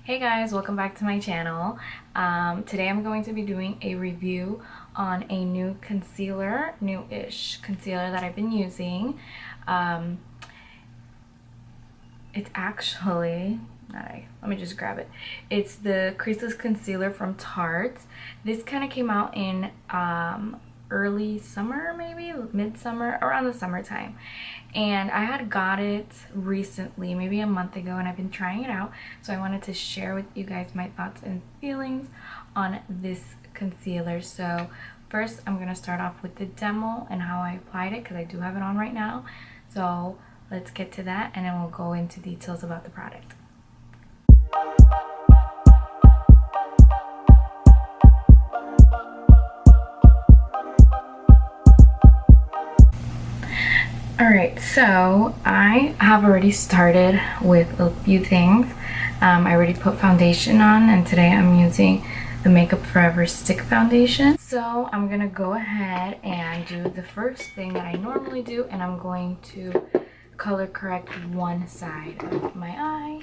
Hey guys, welcome back to my channel. Today I'm going to be doing a review on a new concealer, new-ish concealer that I've been using. It's actually, let me just grab it. It's the Creaseless concealer from Tarte. This kind of came out in early summer, maybe midsummer, around the summertime, and I had got it recently, maybe a month ago, and I've been trying it out, so I wanted to share with you guys my thoughts and feelings on this concealer. So first I'm gonna start off with the demo and how I applied it, because I do have it on right now. So let's get to that, and then we'll go into details about the product. Alright, so I have already started with a few things. I already put foundation on, and today I'm using the Makeup Forever Stick Foundation. So I'm gonna go ahead and do the first thing that I normally do, and I'm going to color correct one side of my eye.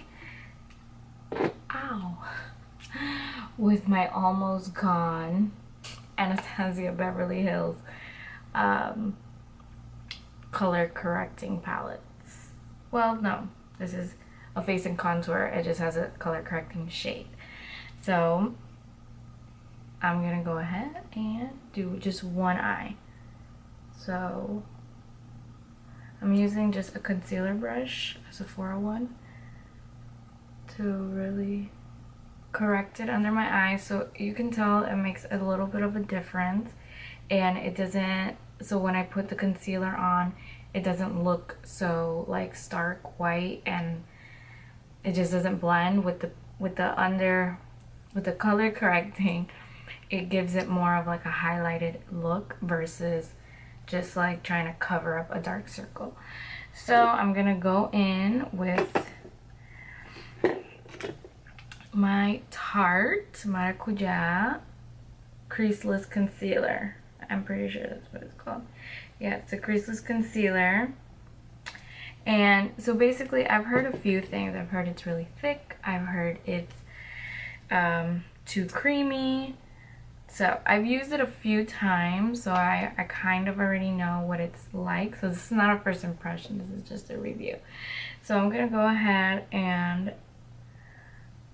Ow! With my Almost Gone Anastasia Beverly Hills color correcting palettes. Well, no, this is a face and contour. It just has a color correcting shade. So I'm gonna go ahead and do just one eye. So I'm using just a concealer brush, a Sephora one, to really correct it under my eye. So you can tell it makes a little bit of a difference, and it doesn't, so when I put the concealer on, it doesn't look so like stark white, and it just doesn't blend with the color correcting. It gives it more of like a highlighted look versus just like trying to cover up a dark circle. So I'm gonna go in with my Tarte Maracuja Creaseless Concealer. I'm pretty sure that's what it's called. Yeah, it's a Creaseless concealer. And so basically I've heard a few things. I've heard it's really thick. I've heard it's too creamy. So I've used it a few times, so I kind of already know what it's like. So this is not a first impression, this is just a review. So I'm gonna go ahead and,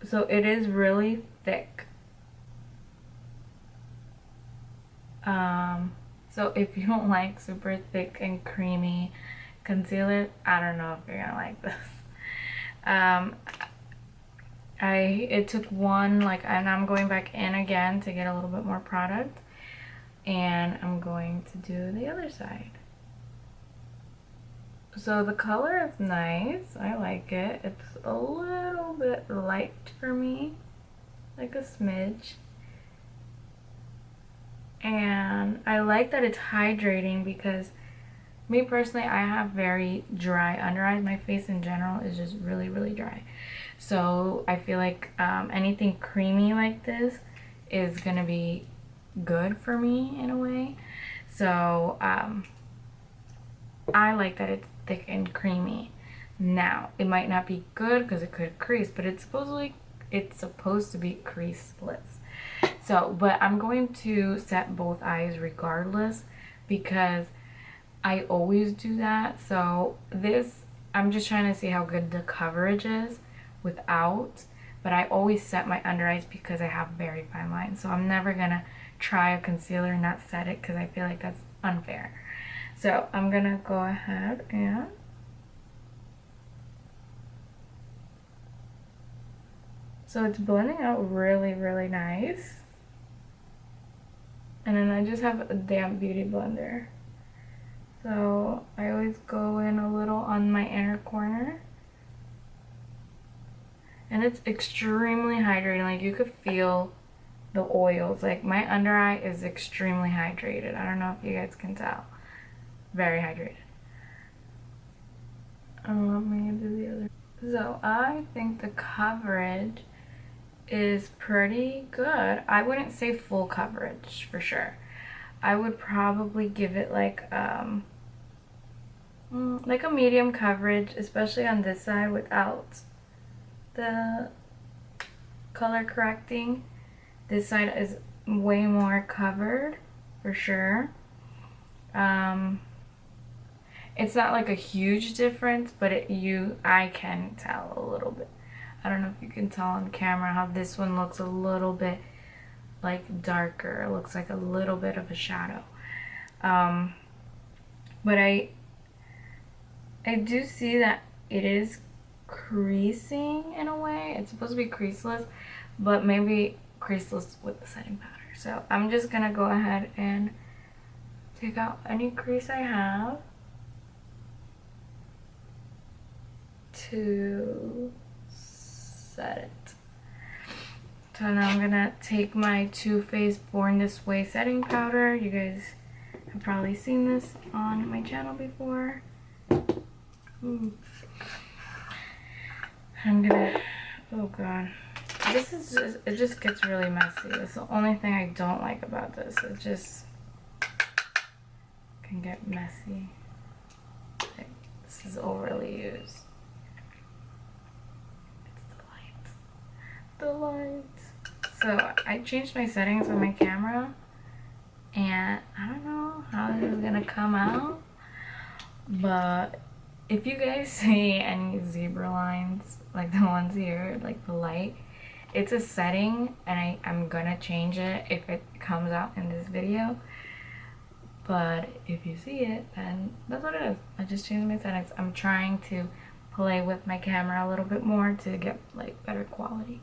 so it is really thick. So if you don't like super thick and creamy concealer, I don't know if you're gonna like this. It took one, like, and I'm going back in again to get a little bit more product, and I'm going to do the other side. So the color is nice, I like it. It's a little bit light for me, like a smidge. And I like that it's hydrating, because me personally, I have very dry under eyes. My face in general is just really, really dry. So I feel like anything creamy like this is gonna be good for me in a way. So I like that it's thick and creamy. Now, it might not be good because it could crease, but it's supposed to be creaseless. So, but I'm going to set both eyes regardless, because I always do that. So this, I'm just trying to see how good the coverage is without, but I always set my under eyes because I have very fine lines. So I'm never gonna try a concealer and not set it, because I feel like that's unfair. So I'm gonna go ahead and so it's blending out really, really nice. And then I just have a damp beauty blender. So I always go in a little on my inner corner. And it's extremely hydrating. Like, you could feel the oils. Like, my under eye is extremely hydrated. I don't know if you guys can tell. Very hydrated. Let me do the other. So I think the coverage is pretty good. I wouldn't say full coverage for sure. I would probably give it like a medium coverage, especially on this side without the color correcting. This side is way more covered for sure. It's not like a huge difference, but I can tell a little bit. I don't know if you can tell on camera how this one looks a little bit like darker. It looks like a little bit of a shadow. But I do see that it is creasing in a way. It's supposed to be creaseless, but maybe creaseless with the setting powder. So I'm just gonna go ahead and take out any crease I have to set it. So now I'm gonna take my Too Faced Born This Way setting powder. You guys have probably seen this on my channel before. Ooh. I'm gonna, oh god. This is just, it just gets really messy. That's the only thing I don't like about this. It just can get messy. Like, this is overly used. It's the light. So I changed my settings on my camera, and I don't know how this is gonna come out, but if you guys see any zebra lines, like the ones here, like the light, it's a setting, and I'm gonna change it if it comes out in this video. But if you see it, then that's what it is. I just changed my settings. I'm trying to play with my camera a little bit more to get like better quality.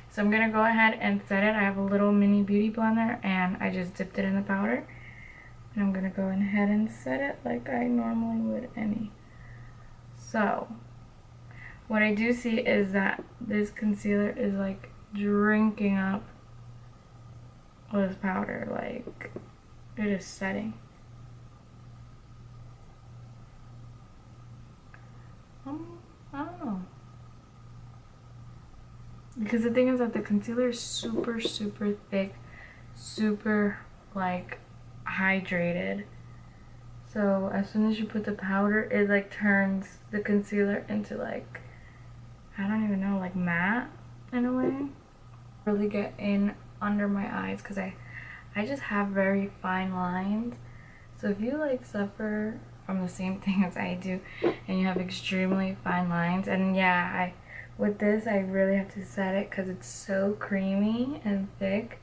So I'm gonna go ahead and set it. I have a little mini beauty blender, and I just dipped it in the powder. And I'm gonna go ahead and set it like I normally would any. So what I do see is that this concealer is like drinking up this powder, like it is setting. I don't know. Because the thing is that the concealer is super, super thick, super like hydrated. So as soon as you put the powder, it like turns the concealer into like, I don't even know, like matte in a way. Really get in under my eyes because I just have very fine lines. So if you like suffer from the same thing as I do and you have extremely fine lines, and yeah, with this I really have to set it because it's so creamy and thick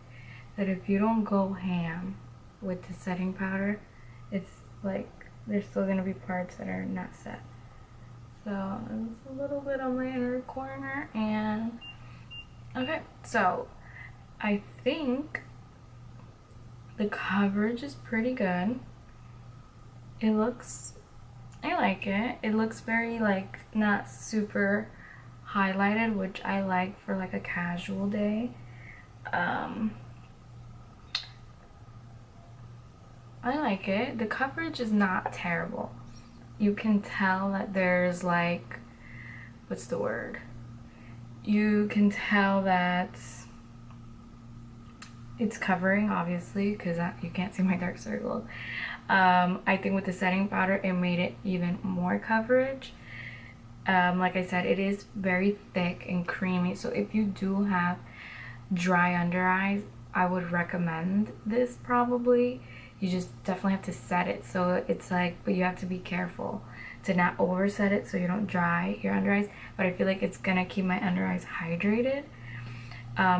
that if you don't go ham with the setting powder, it's like there's still gonna be parts that are not set. So it's a little bit on my inner corner, and okay, so I think the coverage is pretty good. It looks, I like it. It looks very like not super highlighted, which I like for like a casual day. I like it. The coverage is not terrible. You can tell that there's like, what's the word? You can tell that it's covering, obviously, because you can't see my dark circles. I think with the setting powder, it made it even more coverage. Like I said, it is very thick and creamy, so if you do have dry under eyes, I would recommend this probably. You just definitely have to set it, so it's like, but you have to be careful to not overset it so you don't dry your under eyes. But I feel like it's gonna keep my under eyes hydrated.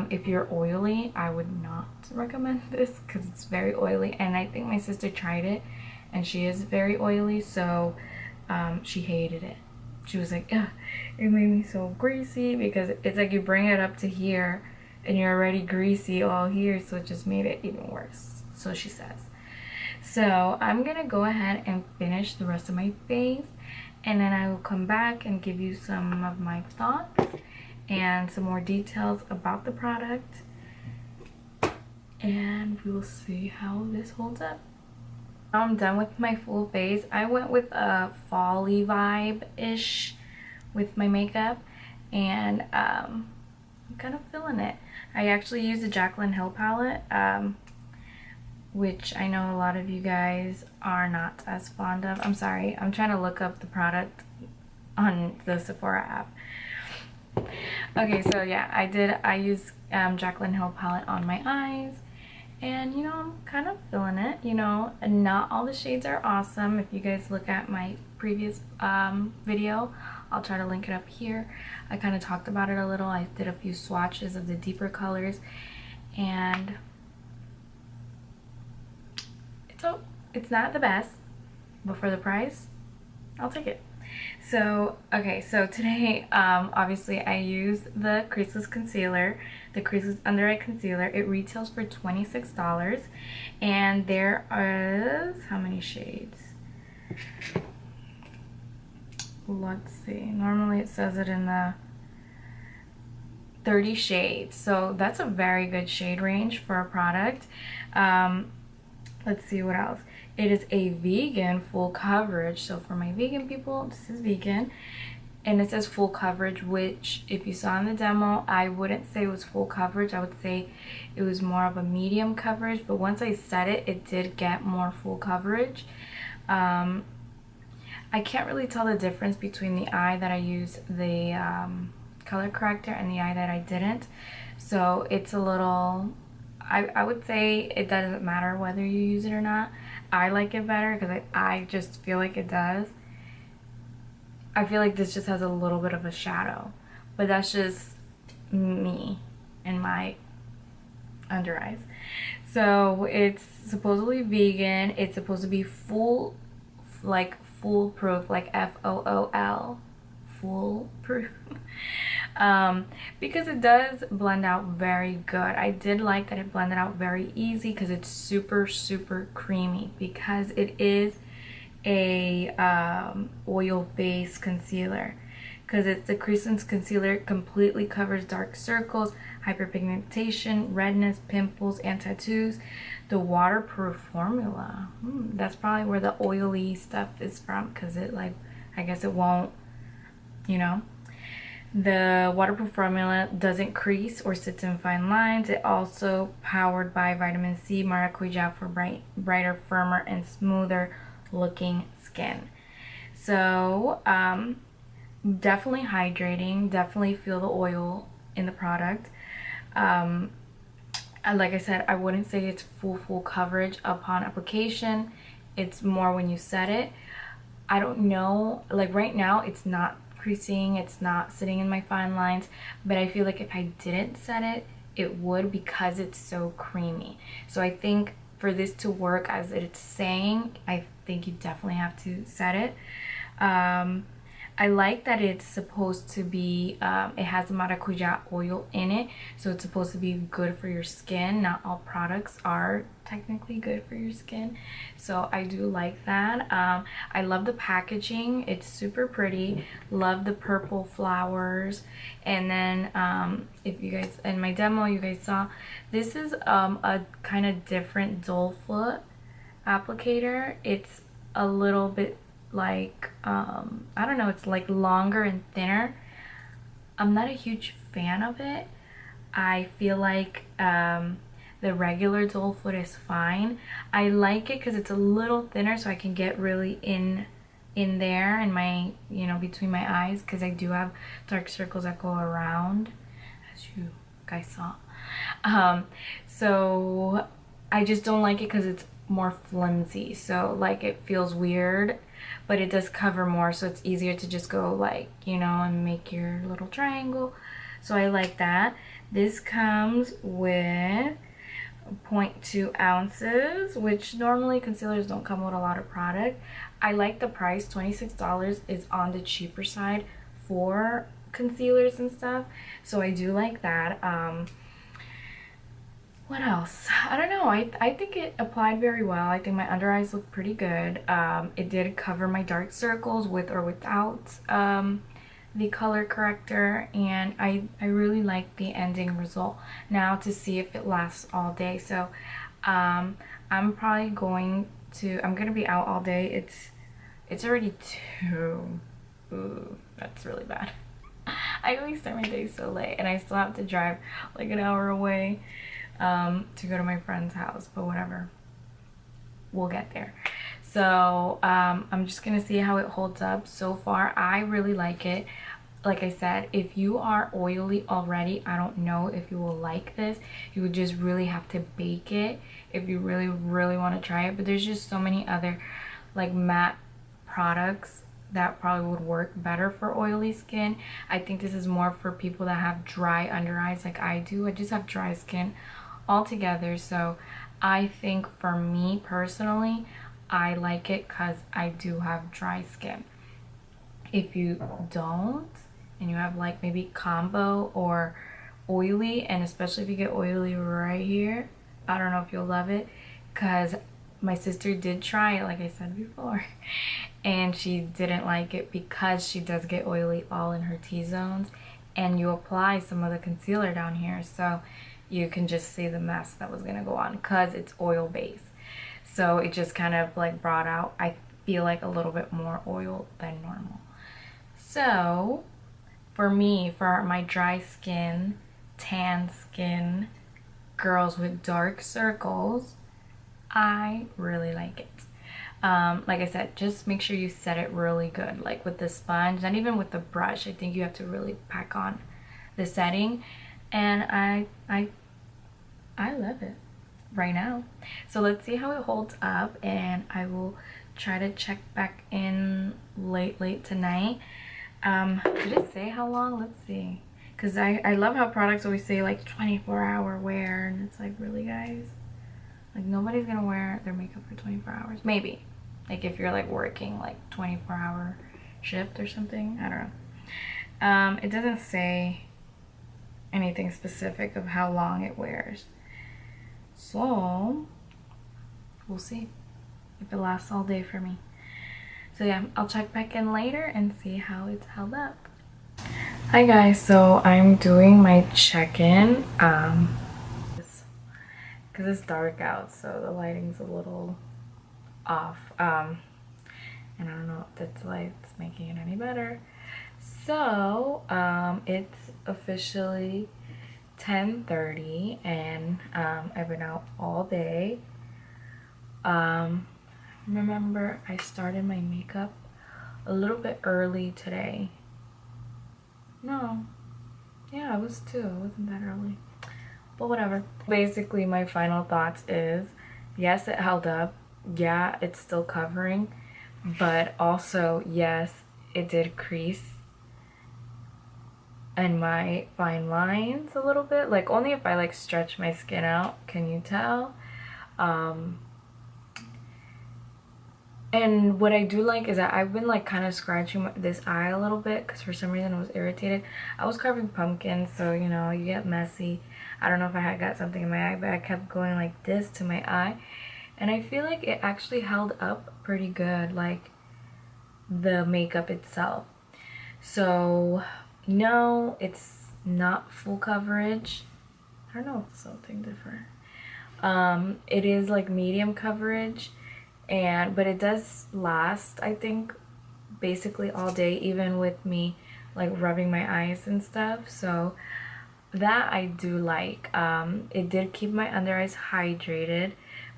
If you're oily, I would not recommend this because it's very oily, and I think my sister tried it and she is very oily, so she hated it. She was like, ugh, it made me so greasy, because it's like you bring it up to here and you're already greasy all here, so it just made it even worse, so she says. So I'm gonna go ahead and finish the rest of my face, and then I will come back and give you some of my thoughts and some more details about the product, and we will see how this holds up. Now I'm done with my full face. I went with a fall-y vibe-ish with my makeup, and I'm kind of feeling it. I actually used the Jaclyn Hill palette, which I know a lot of you guys are not as fond of. I'm sorry, I'm trying to look up the product on the Sephora app. Okay, so yeah, I used Jaclyn Hill palette on my eyes, and you know, I'm kind of feeling it, you know, and not all the shades are awesome. If you guys look at my previous video, I'll try to link it up here. I kind of talked about it a little. I did a few swatches of the deeper colors, and it's not the best, but for the price, I'll take it. So, okay, so today, obviously I used the Creaseless concealer, the Creaseless under eye concealer. It retails for $26, and there is, how many shades? Let's see, normally it says it in the 30 shades, so that's a very good shade range for a product. Let's see what else. It is a vegan full coverage, so for my vegan people, this is vegan, and it says full coverage, which if you saw in the demo, I wouldn't say it was full coverage. I would say it was more of a medium coverage, but once I set it, it did get more full coverage. I can't really tell the difference between the eye that I used the color corrector and the eye that I didn't, so it's a little, I would say it doesn't matter whether you use it or not. I like it better because I just feel like it does. I feel like this just has a little bit of a shadow, but that's just me and my under eyes. So it's supposedly vegan. It's supposed to be full, like foolproof, like FOOL, foolproof. Because it does blend out very good. I did like that it blended out very easy because it's super creamy, because it is a oil-based concealer, because it's the Creaseless concealer. It completely covers dark circles, hyperpigmentation, redness, pimples, and tattoos. The waterproof formula, that's probably where the oily stuff is from, because it, like, I guess it won't, you know. The waterproof formula doesn't crease or sits in fine lines. It also powered by vitamin C maracuja for brighter, firmer, and smoother looking skin. So definitely hydrating. Definitely feel the oil in the product. And like I said, I wouldn't say it's full coverage upon application. It's more when you set it. I don't know, like right now it's not creasing, it's not sitting in my fine lines, but I feel like if I didn't set it, it would, because it's so creamy. So I think for this to work as it's saying, I think you definitely have to set it. I like that it's supposed to be, it has maracuja oil in it, so it's supposed to be good for your skin. Not all products are technically good for your skin, so I do like that. I love the packaging. It's super pretty. Love the purple flowers. And then if you guys, in my demo, you guys saw, this is a kind of different doll foot applicator. It's a little bit like I don't know, it's like longer and thinner. I'm not a huge fan of it. I feel like the regular doll foot is fine. I like it because it's a little thinner, so I can get really in there in my, you know, between my eyes, because I do have dark circles that go around, as you guys saw. So I just don't like it because it's more flimsy, so like it feels weird, but it does cover more, so it's easier to just go, like, you know, and make your little triangle. So I like that. This comes with 0.2 ounces, which normally concealers don't come with a lot of product. I like the price. $26 is on the cheaper side for concealers and stuff, so I do like that. What else? I don't know. I think it applied very well. I think my under eyes look pretty good. It did cover my dark circles with or without the color corrector, and I really like the ending result. Now to see if it lasts all day. So I'm probably going to, I'm gonna be out all day. It's already 2. Ooh, that's really bad. I always start my day so late, and I still have to drive like an hour away to go to my friend's house, but whatever, we'll get there. So I'm just gonna see how it holds up. So far I really like it. like I said, if you are oily already, I don't know if you will like this. You would just really have to bake it if you really want to try it. But there's just so many other like matte products that probably would work better for oily skin. I think this is more for people that have dry under eyes like I do. I just have dry skin altogether, so I think for me personally, I like it because I do have dry skin. If you don't, and you have like maybe combo or oily, and especially if you get oily right here, I don't know if you'll love it, because my sister did try it like I said before, and she didn't like it because she does get oily all in her T-zones, and you apply some of the concealer down here, so you can just see the mess that was gonna go on because it's oil based. So it just kind of like brought out, I feel like, a little bit more oil than normal. So for me, for my dry skin, tan skin, girls with dark circles, I really like it. Like I said, just make sure you set it really good, like with the sponge, not even with the brush. I think you have to really pack on the setting, and I love it right now. So let's see how it holds up, and I will try to check back in late tonight. Did it say how long? Let's see, because I love how products always say like 24-hour wear, and it's like, really, guys? Like, nobody's gonna wear their makeup for 24 hours. Maybe like if you're like working like 24-hour shift or something, I don't know. It doesn't say anything specific of how long it wears, so we'll see if it lasts all day for me. So yeah, I'll check back in later and see how it's held up. Hi guys, so I'm doing my check-in because it's dark out, so the lighting's a little off, and I don't know if this light's making it any better. So it's officially 10:30, and I've been out all day. Remember, I started my makeup a little bit early today. No, yeah, it was too. It wasn't that early, but whatever. Basically, my final thoughts is, yes, it held up. Yeah, it's still covering, but also, yes, it did crease and my fine lines a little bit, like only if I like stretch my skin out, can you tell? And what I do like is that I've been like kind of scratching this eye a little bit because for some reason I was irritated. I was carving pumpkins, so you know, you get messy. I don't know if I had got something in my eye, but I kept going like this to my eye, and I feel like it actually held up pretty good, like the makeup itself. So no, it's not full coverage. I don't know if it's something different. It is like medium coverage, but it does last, I think, basically all day, even with me like rubbing my eyes and stuff. So that I do like. It did keep my under eyes hydrated,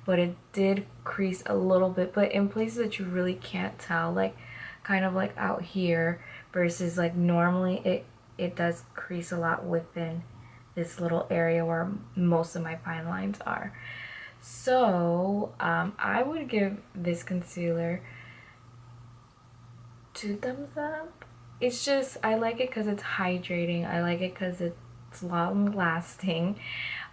but it did crease a little bit, but in places that you really can't tell, like kind of like out here, versus like normally it does crease a lot within this little area where most of my fine lines are. So I would give this concealer 2 thumbs up. It's just, I like it because it's hydrating. I like it because it's long lasting.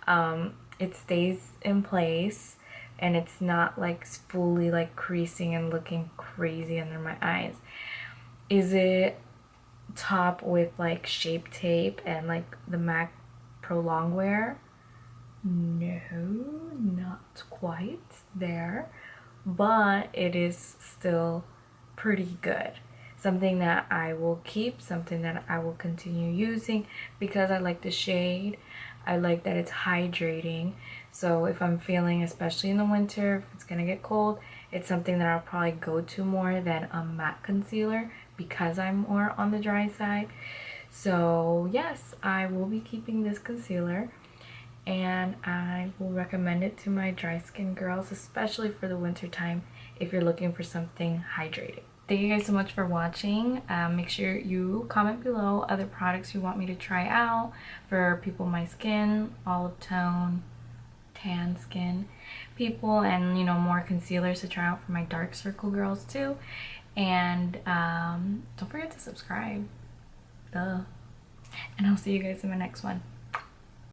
It stays in place, and it's not like fully like creasing and looking crazy under my eyes. Is it top with like Shape Tape and like the MAC Pro Longwear? No, not quite there, but it is still pretty good. Something that I will keep, something that I will continue using because I like the shade. I like that it's hydrating. So if I'm feeling, especially in the winter, if it's gonna get cold, it's something that I'll probably go to more than a matte concealer because I'm more on the dry side. So yes, I will be keeping this concealer, and I will recommend it to my dry skin girls, especially for the winter time if you're looking for something hydrating. thank you guys so much for watching. Make sure you comment below other products you want me to try out for people my skin, olive tone, tan skin people, and you know, more concealers to try out for my dark circle girls too. And don't forget to subscribe. Duh. And I'll see you guys in my next one.